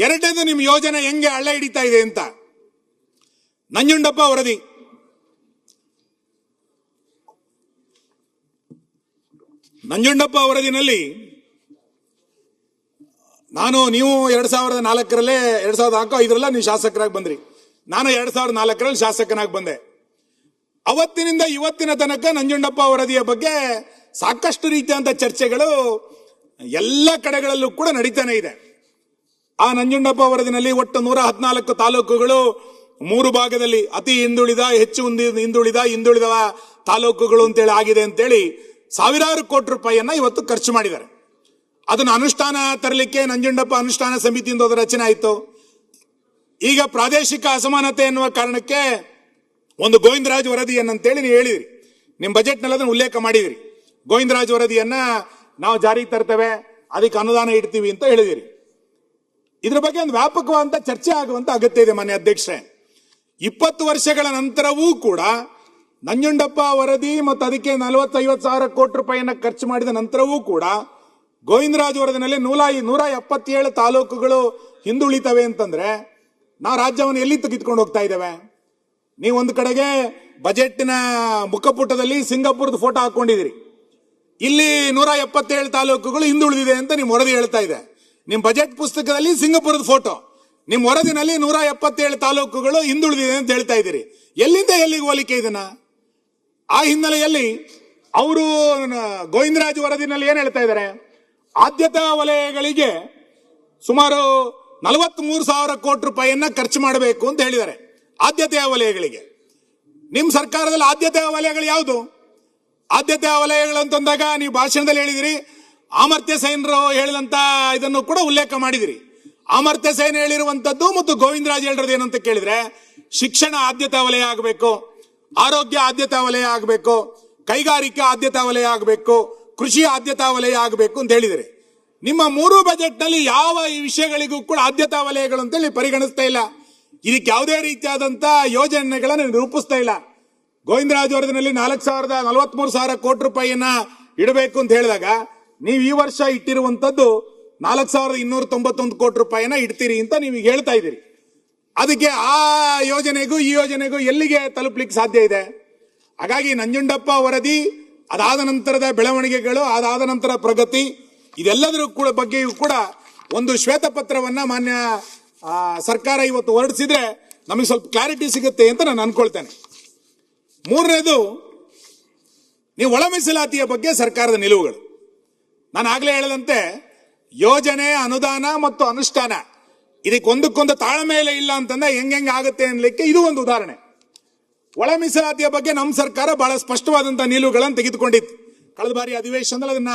ಎರಡನೇದು ನಿಮ್ಮ ಯೋಜನೆ ಹೆಂಗೆ ಹಳ್ಳ ಹಿಡಿತಾ ಇದೆ ಅಂತ. ನಂಜುಂಡಪ್ಪ ವರದಿ, ನಂಜುಂಡಪ್ಪ ವರದಿನಲ್ಲಿ ನೀವು 2004 2005 ನೀವು ಶಾಸಕರಾಗಿ ಬಂದ್ರಿ. ನಾನು 2004 ಶಾಸಕನಾಗಿ ಬಂದೆ. ಅವತ್ತಿನಿಂದ ಇವತ್ತಿನ ತನಕ ನಂಜುಂಡಪ್ಪ ವರದಿಯ ಬಗ್ಗೆ ಸಾಕಷ್ಟು ರೀತಿಯಾದಂಥ ಚರ್ಚೆಗಳು ಎಲ್ಲ ಕಡೆಗಳಲ್ಲೂ ಕೂಡ ನಡೀತಾನೆ ಇದೆ. ಆ ನಂಜುಂಡಪ್ಪ ವರದಿನಲ್ಲಿ ಒಟ್ಟು 114 ತಾಲೂಕುಗಳು 3 ಭಾಗದಲ್ಲಿ ಅತಿ ಹಿಂದುಳಿದ, ಹೆಚ್ಚು ಹಿಂದುಳಿದ ತಾಲೂಕುಗಳು ಅಂತೇಳಿ ಆಗಿದೆ ಅಂತೇಳಿ ಸಾವಿರಾರು ಕೋಟಿ ರೂಪಾಯಿಯನ್ನ ಇವತ್ತು ಖರ್ಚು ಮಾಡಿದ್ದಾರೆ. ಅದನ್ನು ಅನುಷ್ಠಾನ ತರಲಿಕ್ಕೆ ನಂಜುಂಡಪ್ಪ ಅನುಷ್ಠಾನ ಸಮಿತಿಯಿಂದ ಅದರ ರಚನೆ ಆಯಿತು. ಈಗ ಪ್ರಾದೇಶಿಕ ಅಸಮಾನತೆ ಎನ್ನುವ ಕಾರಣಕ್ಕೆ ಒಂದು ಗೋವಿಂದರಾಜ್ ವರದಿಯನ್ನಂತೇಳಿ ನೀವು ಹೇಳಿದ್ರಿ, ನಿಮ್ಮ ಬಜೆಟ್ನಲ್ಲಿ ಅದನ್ನು ಉಲ್ಲೇಖ ಮಾಡಿದಿರಿ. ಗೋವಿಂದರಾಜ್ ವರದಿಯನ್ನ ನಾವು ಜಾರಿಗೆ ತರ್ತೇವೆ, ಅದಕ್ಕೆ ಅನುದಾನ ಇಡ್ತೀವಿ ಅಂತ ಹೇಳಿದಿರಿ. ಇದ್ರ ಬಗ್ಗೆ ಒಂದು ವ್ಯಾಪಕವಾದಂತ ಚರ್ಚೆ ಆಗುವಂತ ಅಗತ್ಯ ಇದೆ. ಮಾನ್ಯ ಅಧ್ಯಕ್ಷರೇ, 20 ವರ್ಷಗಳ ನಂತರವೂ ಕೂಡ ನಂಜುಂಡಪ್ಪ ವರದಿ ಮತ್ತು ಅದಕ್ಕೆ 40-50 ಸಾವಿರ ಕೋಟಿ ರೂಪಾಯಿಯನ್ನ ಖರ್ಚು ಮಾಡಿದ ನಂತರವೂ ಕೂಡ ಗೋವಿಂದರಾಜ್ ವರದಿನಲ್ಲಿ 177 ತಾಲೂಕುಗಳು ಹಿಂದುಳಿತವೆ ಅಂತಂದ್ರೆ ನಾವು ರಾಜ್ಯವನ್ನು ಎಲ್ಲಿ ತೆಗೆದುಕೊಂಡು ಹೋಗ್ತಾ ಇದ್ದೇವೆ? ನೀವು ಒಂದು ಕಡೆಗೆ ಬಜೆಟ್ನ ಮುಖಪುಟದಲ್ಲಿ ಸಿಂಗಾಪುರದ ಫೋಟೋ ಹಾಕೊಂಡಿದ್ದೀರಿ. ಇಲ್ಲಿ 177 ತಾಲೂಕುಗಳು ಹಿಂದುಳಿದಿದೆ ಅಂತ ನಿಮ್ಮ ವರದಿ ಹೇಳ್ತಾ ಇದೆ. ನಿಮ್ಮ ಬಜೆಟ್ ಪುಸ್ತಕದಲ್ಲಿ ಸಿಂಗಾಪುರದ ಫೋಟೋ, ನಿಮ್ಮ ವರದಿನಲ್ಲಿ 177 ತಾಲೂಕುಗಳು ಹಿಂದುಳಿದಿದೆ ಅಂತ ಹೇಳ್ತಾ ಇದ್ದೀರಿ. ಎಲ್ಲಿಂದ ಎಲ್ಲಿಗೆ ಹೋಲಿಕೆ ಇದನ್ನ? ಆ ಹಿನ್ನೆಲೆಯಲ್ಲಿ ಅವರು ಗೋವಿಂದರಾಜ್ ವರದಿನಲ್ಲಿ ಏನ್ ಹೇಳ್ತಾ ಇದ್ದಾರೆ? ಆದ್ಯತಾ ವಲಯಗಳಿಗೆ ಸುಮಾರು 43 ಸಾವಿರ ಕೋಟಿ ರೂಪಾಯಿಯನ್ನ ಖರ್ಚು ಮಾಡಬೇಕು ಅಂತ ಹೇಳಿದ್ದಾರೆ. ಆದ್ಯತೆಯ ವಲಯಗಳಿಗೆ ನಿಮ್ಮ ಸರ್ಕಾರದಲ್ಲಿ ಆದ್ಯತೆಯ ವಲಯಗಳು ಯಾವುದು? ಆದ್ಯತೆಯ ವಲಯಗಳು ಅಂತಂದಾಗ ನೀವು ಭಾಷಣದಲ್ಲಿ ಹೇಳಿದಿರಿ, ಅಮರ್ತ್ಯ ಸೇನರು ಹೇಳಿದಂತ ಇದನ್ನು ಕೂಡ ಉಲ್ಲೇಖ ಮಾಡಿದಿರಿ. ಅಮರ್ತ್ಯ ಸೇನ್ ಹೇಳಿರುವಂತದ್ದು ಮತ್ತು ಗೋವಿಂದರಾಜ್ ಹೇಳಿರೋದು ಏನಂತ ಕೇಳಿದ್ರೆ, ಶಿಕ್ಷಣ ಆದ್ಯತಾ ವಲಯ ಆಗಬೇಕು, ಆರೋಗ್ಯ ಆದ್ಯತಾ ವಲಯ ಆಗಬೇಕು, ಕೈಗಾರಿಕಾ ಆದ್ಯತಾ ವಲಯ ಆಗಬೇಕು, ಕೃಷಿ ಆದ್ಯತಾ ವಲಯ ಆಗಬೇಕು ಅಂತ ಹೇಳಿದಿರಿ. ನಿಮ್ಮ 3 ಬಜೆಟ್ ನಲ್ಲಿ ಯಾವ ವಿಷಯಗಳಿಗೂ ಕೂಡ ಆದ್ಯತಾ ವಲಯಗಳು ಅಂತೇಳಿ ಪರಿಗಣಿಸ್ತಾ ಇಲ್ಲ. ಇದಕ್ಕೆ ಯಾವುದೇ ರೀತಿಯಾದಂತ ಯೋಜನೆಗಳನ್ನು ರೂಪಿಸ್ತಾ ಇಲ್ಲ. ಗೋವಿಂದರಾಜ್ ವರದಿನಲ್ಲಿ 43 ಸಾವಿರ ಕೋಟಿ ರೂಪಾಯಿಯನ್ನ ಇಡಬೇಕು ಅಂತ ಹೇಳಿದಾಗ ನೀವು ಈ ವರ್ಷ ಇಟ್ಟಿರುವಂತದ್ದು 4291 ಕೋಟಿ ರೂಪಾಯಿಯನ್ನ ಇಡ್ತೀರಿ ಅಂತ ನೀವು ಹೇಳ್ತಾ ಇದ್ದೀರಿ. ಅದಕ್ಕೆ ಆ ಯೋಜನೆಗೂ ಈ ಯೋಜನೆಗೂ ಎಲ್ಲಿಗೆ ತಲುಪಲಿಕ್ಕೆ ಸಾಧ್ಯ ಇದೆ? ಹಾಗಾಗಿ ನಂಜುಂಡಪ್ಪ ವರದಿ, ಅದಾದ ನಂತರದ ಬೆಳವಣಿಗೆಗಳು, ಅದಾದ ನಂತರ ಪ್ರಗತಿ, ಇದೆಲ್ಲದರ ಕೂಡ ಬಗ್ಗೆಯೂ ಕೂಡ ಒಂದು ಶ್ವೇತಪತ್ರವನ್ನ ಮಾನ್ಯ ಸರ್ಕಾರ ಇವತ್ತು ಹೊರಡಿಸಿದ್ರೆ ನಮಗೆ ಸ್ವಲ್ಪ ಕ್ಲಾರಿಟಿ ಸಿಗುತ್ತೆ ಅಂತ ನಾನು ಅನ್ಕೊಳ್ತೇನೆ. ಮೂರನೇದು, ನೀವು ಒಳ ಮೀಸಲಾತಿಯ ಬಗ್ಗೆ ಸರ್ಕಾರದ ನಿಲುವುಗಳು. ನಾನು ಆಗ್ಲೇ ಹೇಳದಂತೆ ಯೋಜನೆ, ಅನುದಾನ ಮತ್ತು ಅನುಷ್ಠಾನ ಇದಕ್ಕೆ ಒಂದಕ್ಕೊಂದು ತಾಳ್ಮೇಲೆ ಇಲ್ಲ ಅಂತಂದ್ರೆ ಹೆಂಗೆ ಆಗುತ್ತೆ ಅನ್ಲಿಕ್ಕೆ ಇದು ಒಂದು ಉದಾಹರಣೆ. ಒಳ ಮೀಸಲಾತಿಯ ಬಗ್ಗೆ ನಮ್ಮ ಸರ್ಕಾರ ಬಹಳ ಸ್ಪಷ್ಟವಾದಂತಹ ನಿಲುವುಗಳನ್ನು ತೆಗೆದುಕೊಂಡಿತ್ತು. ಕಳೆದ ಬಾರಿ ಅಧಿವೇಶನದಲ್ಲಿ ಅದನ್ನ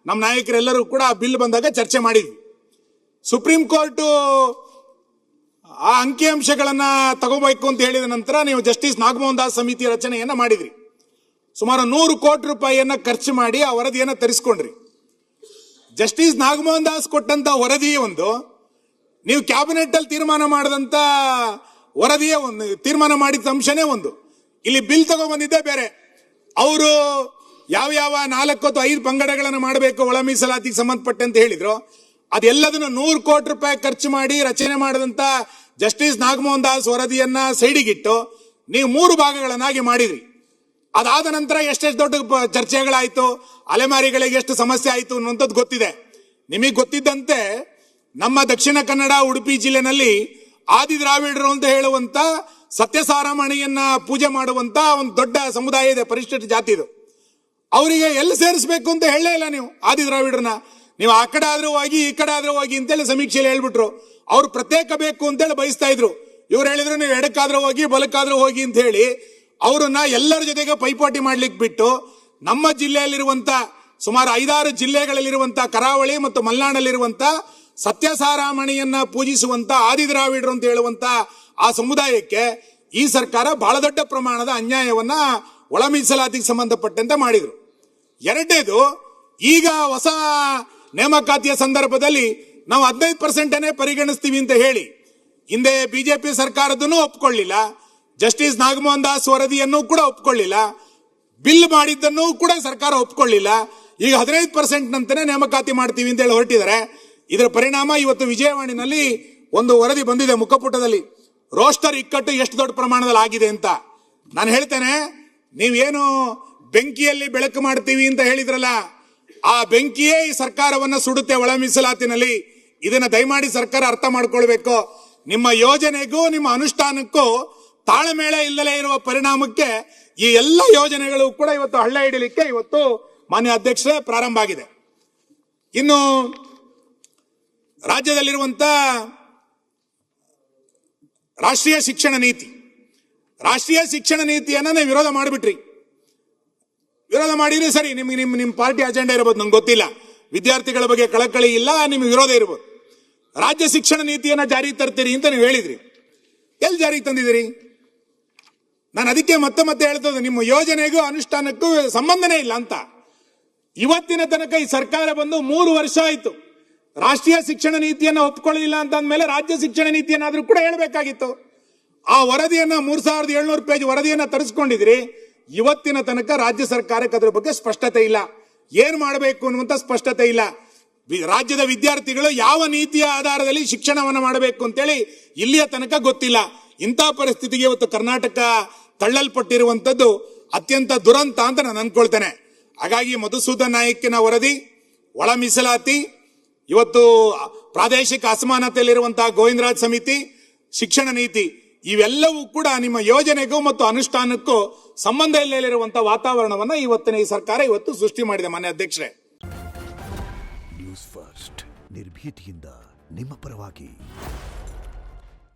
ನಮ್ಮ ನಾಯಕರೆಲ್ಲರೂ ಕೂಡ ಬಿಲ್ ಬಂದಾಗ ಚರ್ಚೆ ಮಾಡಿದ್ವಿ. ಸುಪ್ರೀಂ ಕೋರ್ಟ್ ಆ ಅಂಕಿಅಂಶಗಳನ್ನ ತಗೋಬೇಕು ಅಂತ ಹೇಳಿದ ನಂತರ ನೀವು ಜಸ್ಟಿಸ್ ನಾಗಮೋಹನ್ ದಾಸ್ ಸಮಿತಿ ರಚನೆಯನ್ನ ಮಾಡಿದ್ರಿ. ಸುಮಾರು 100 ಕೋಟಿ ರೂಪಾಯಿಯನ್ನ ಖರ್ಚು ಮಾಡಿ ಆ ವರದಿಯನ್ನ ತರಿಸ್ಕೊಂಡ್ರಿ. ಜಸ್ಟಿಸ್ ನಾಗಮೋಹನ್ ದಾಸ್ ಕೊಟ್ಟಂತ ವರದಿ ಒಂದು, ನೀವು ಕ್ಯಾಬಿನೆಟ್ ಅಲ್ಲಿ ತೀರ್ಮಾನ ಮಾಡಿದಂತ ವರದಿಯ ಒಂದು, ತೀರ್ಮಾನ ಮಾಡಿದ ಅಂಶನೇ ಒಂದು. ಇಲ್ಲಿ ಬಿಲ್ ತಗೊಂಡ್ಬಂದಿದ್ದೇ ಬೇರೆ. ಅವರು ಯಾವ 4 ಅಥವಾ 5 ಪಂಗಡಗಳನ್ನು ಮಾಡಬೇಕು ಒಳ ಮೀಸಲಾತಿಗೆ ಸಂಬಂಧಪಟ್ಟಂತೆ ಹೇಳಿದ್ರು, ಅದೆಲ್ಲದನ್ನು 100 ಕೋಟಿ ರೂಪಾಯಿ ಖರ್ಚು ಮಾಡಿ ರಚನೆ ಮಾಡಿದಂತ ಜಸ್ಟಿಸ್ ನಾಗಮೋಹನ್ ದಾಸ್ ವರದಿಯನ್ನ ಸೈಡಿಗಿಟ್ಟು ನೀವು 3 ಭಾಗಗಳನ್ನಾಗಿ ಮಾಡಿದ್ರಿ. ಅದಾದ ನಂತರ ಎಷ್ಟೆಷ್ಟು ದೊಡ್ಡ ಚರ್ಚೆಗಳಾಯ್ತು, ಅಲೆಮಾರಿಗಳಿಗೆ ಎಷ್ಟು ಸಮಸ್ಯೆ ಆಯ್ತು ಅನ್ನುವಂಥದ್ದು ಗೊತ್ತಿದೆ. ನಿಮಗೆ ಗೊತ್ತಿದ್ದಂತೆ ನಮ್ಮ ದಕ್ಷಿಣ ಕನ್ನಡ, ಉಡುಪಿ ಜಿಲ್ಲೆನಲ್ಲಿ ಆದಿ ದ್ರಾವಿಡರು ಅಂತ ಹೇಳುವಂತ ಸತ್ಯಸಾರಮಣಿಯನ್ನ ಪೂಜೆ ಮಾಡುವಂತ ಒಂದು ದೊಡ್ಡ ಸಮುದಾಯ ಇದೆ, ಪರಿಶಿಷ್ಟ ಜಾತಿದು. ಅವರಿಗೆ ಎಲ್ಲಿ ಸೇರಿಸಬೇಕು ಅಂತ ಹೇಳಲೇ ಇಲ್ಲ ನೀವು ಆದಿ ದ್ರಾವಿಡರನ್ನ. ನೀವು ಆ ಕಡೆ ಆದ್ರೂ ಹೋಗಿ, ಈ ಕಡೆ ಆದ್ರೂ ಹೋಗಿ ಅಂತೇಳಿ ಸಮೀಕ್ಷೆಯಲ್ಲಿ ಹೇಳ್ಬಿಟ್ರು. ಅವ್ರು ಪ್ರತ್ಯೇಕ ಬೇಕು ಅಂತೇಳಿ ಬಯಸ್ತಾ ಇದ್ರು. ಇವ್ರು ಹೇಳಿದ್ರು ನೀವು ಎಡಕ್ಕಾದ್ರೂ ಹೋಗಿ, ಬಲಕ್ಕಾದ್ರೂ ಹೋಗಿ ಅಂತ ಹೇಳಿ ಅವರನ್ನ ಎಲ್ಲರ ಜೊತೆಗೆ ಪೈಪೋಟಿ ಮಾಡ್ಲಿಕ್ಕೆ ಬಿಟ್ಟು, ನಮ್ಮ ಜಿಲ್ಲೆಯಲ್ಲಿರುವಂತ ಸುಮಾರು 5-6 ಜಿಲ್ಲೆಗಳಲ್ಲಿರುವಂತ ಕರಾವಳಿ ಮತ್ತು ಮಲೆನಾಡಲ್ಲಿರುವಂತ ಸತ್ಯಸಾರಮಣಿಯನ್ನ ಪೂಜಿಸುವಂತ ಆದಿ ದ್ರಾವಿಡರು ಅಂತ ಹೇಳುವಂತ ಆ ಸಮುದಾಯಕ್ಕೆ ಈ ಸರ್ಕಾರ ಬಹಳ ದೊಡ್ಡ ಪ್ರಮಾಣದ ಅನ್ಯಾಯವನ್ನ ಒಳ ಮೀಸಲಾತಿಗೆ ಸಂಬಂಧಪಟ್ಟಂತೆ ಮಾಡಿದ್ರು. ಎರಡನೇದು, ಈಗ ಹೊಸ ನೇಮಕಾತಿಯ ಸಂದರ್ಭದಲ್ಲಿ ನಾವು 15% ಪರಿಗಣಿಸ್ತೀವಿ ಅಂತ ಹೇಳಿ ಹಿಂದೆ ಬಿಜೆಪಿ ಸರ್ಕಾರದನ್ನು ಒಪ್ಕೊಳ್ಳಿಲ್ಲ, ಜಸ್ಟಿಸ್ ನಾಗಮೋಹನ್ ದಾಸ್ ವರದಿಯನ್ನು ಕೂಡ ಒಪ್ಕೊಳ್ಳಿಲ್ಲ, ಬಿಲ್ ಮಾಡಿದ್ದನ್ನು ಕೂಡ ಸರ್ಕಾರ ಒಪ್ಕೊಳ್ಳಿಲ್ಲ. ಈಗ 15% ನಂತನೇ ನೇಮಕಾತಿ ಮಾಡ್ತೀವಿ ಅಂತ ಹೇಳಿ ಹೊರಟಿದ್ದಾರೆ. ಇದರ ಪರಿಣಾಮ ಇವತ್ತು ವಿಜಯವಾಣಿನಲ್ಲಿ ಒಂದು ವರದಿ ಬಂದಿದೆ ಮುಖಪುಟದಲ್ಲಿ, ರೋಸ್ಟರ್ ಇಕ್ಕಟ್ಟು ಎಷ್ಟು ದೊಡ್ಡ ಪ್ರಮಾಣದಲ್ಲಿ ಆಗಿದೆ ಅಂತ. ನಾನು ಹೇಳ್ತೇನೆ, ನೀವೇನು ಬೆಂಕಿಯಲ್ಲಿ ಬೆಳಕು ಮಾಡ್ತೀವಿ ಅಂತ ಹೇಳಿದ್ರಲ್ಲ, ಆ ಬೆಂಕಿಯೇ ಈ ಸರ್ಕಾರವನ್ನ ಸುಡುತ್ತೆ ಒಳ ಮೀಸಲಾತಿನಲ್ಲಿ. ಇದನ್ನ ದಯಮಾಡಿ ಸರ್ಕಾರ ಅರ್ಥ ಮಾಡ್ಕೊಳ್ಬೇಕು. ನಿಮ್ಮ ಯೋಜನೆಗೂ ನಿಮ್ಮ ಅನುಷ್ಠಾನಕ್ಕೂ ತಾಳಮೇಳ ಇಲ್ಲದೆ ಇರುವ ಪರಿಣಾಮಕ್ಕೆ ಈ ಎಲ್ಲ ಯೋಜನೆಗಳು ಕೂಡ ಇವತ್ತು ಹಳ್ಳ ಹಿಡಿಲಿಕ್ಕೆ ಇವತ್ತು ಮಾನ್ಯ ಅಧ್ಯಕ್ಷರೇ ಪ್ರಾರಂಭ ಆಗಿದೆ. ಇನ್ನು ರಾಜ್ಯದಲ್ಲಿರುವಂತ ರಾಷ್ಟ್ರೀಯ ಶಿಕ್ಷಣ ನೀತಿಯನ್ನ ನೀವು ವಿರೋಧ ಮಾಡಿಬಿಟ್ರಿ. ವಿರೋಧ ಮಾಡಿದ್ರಿ ಸರಿ, ನಿಮ್ಗೆ ನಿಮ್ಮ ಪಾರ್ಟಿ ಅಜೆಂಡಾ ಇರಬಹುದು, ನಂಗೆ ಗೊತ್ತಿಲ್ಲ. ವಿದ್ಯಾರ್ಥಿಗಳ ಬಗ್ಗೆ ಕಳಕಳಿ ಇಲ್ಲ, ನಿಮ್ಗೆ ವಿರೋಧ ಇರಬಹುದು. ರಾಜ್ಯ ಶಿಕ್ಷಣ ನೀತಿಯನ್ನ ಜಾರಿ ತರ್ತೀರಿ ಅಂತ ನೀವು ಹೇಳಿದ್ರಿ. ಎಲ್ಲಿ ಜಾರಿಗೆ ತಂದಿದ್ದೀರಿ? ನಾನು ಅದಕ್ಕೆ ಮತ್ತೆ ಹೇಳ್ತದೆ, ನಿಮ್ಮ ಯೋಜನೆಗೂ ಅನುಷ್ಠಾನಕ್ಕೂ ಸಂಬಂಧನೇ ಇಲ್ಲ ಅಂತ. ಇವತ್ತಿನ ತನಕ ಈ ಸರ್ಕಾರ ಬಂದು 3 ವರ್ಷ ಆಯ್ತು. ರಾಷ್ಟ್ರೀಯ ಶಿಕ್ಷಣ ನೀತಿಯನ್ನ ಒಪ್ಕೊಳ್ಳಿಲ್ಲ ಅಂತ ಅಂದ್ಮೇಲೆ ರಾಜ್ಯ ಶಿಕ್ಷಣ ನೀತಿಯನ್ನಾದ್ರೂ ಕೂಡ ಹೇಳಬೇಕಾಗಿತ್ತು. ಆ ವರದಿಯನ್ನ 3700 ಪೇಜ್ ವರದಿಯನ್ನ ತರಿಸ್ಕೊಂಡಿದ್ರಿ. ಇವತ್ತಿನ ತನಕ ರಾಜ್ಯ ಸರ್ಕಾರಕ್ಕೆ ಅದ್ರ ಬಗ್ಗೆ ಸ್ಪಷ್ಟತೆ ಇಲ್ಲ, ಏನ್ ಮಾಡಬೇಕು ಅನ್ನುವಂತ ಸ್ಪಷ್ಟತೆ ಇಲ್ಲ. ರಾಜ್ಯದ ವಿದ್ಯಾರ್ಥಿಗಳು ಯಾವ ನೀತಿಯ ಆಧಾರದಲ್ಲಿ ಶಿಕ್ಷಣವನ್ನು ಮಾಡಬೇಕು ಅಂತೇಳಿ ಇಲ್ಲಿಯ ತನಕ ಗೊತ್ತಿಲ್ಲ. ಇಂಥ ಪರಿಸ್ಥಿತಿಗೆ ಇವತ್ತು ಕರ್ನಾಟಕ ತಳ್ಳಲ್ಪಟ್ಟಿರುವಂತದ್ದು ಅತ್ಯಂತ ದುರಂತ ಅಂತ ನಾನು ಅನ್ಕೊಳ್ತೇನೆ. ಹಾಗಾಗಿ ಮಧುಸೂದನ್ ನಾಯಕನ ವರದಿ, ಒಳ ಮೀಸಲಾತಿ, ಇವತ್ತು ಪ್ರಾದೇಶಿಕ ಅಸಮಾನತೆಯಲ್ಲಿರುವಂತಹ ಗೋವಿಂದರಾಜ್ ಸಮಿತಿ, ಶಿಕ್ಷಣ ನೀತಿ, ಇವೆಲ್ಲವೂ ಕೂಡ ನಿಮ್ಮ ಯೋಜನೆಗೂ ಮತ್ತು ಅನುಷ್ಠಾನಕ್ಕೂ ಸಂಬಂಧ ಇಲ್ಲದಿರುವಂತಹ ವಾತಾವರಣವನ್ನ ಇವತ್ತಿನ ಈ ಸರ್ಕಾರ ಇವತ್ತು ಸೃಷ್ಟಿ ಮಾಡಿದೆ. ಮಾನ್ಯ ಅಧ್ಯಕ್ಷರೇ, ನ್ಯೂಸ್ ಫಸ್ಟ್ ನಿರ್ಭೀತಿಯಿಂದ ನಿಮ್ಮ ಪರವಾಗಿ.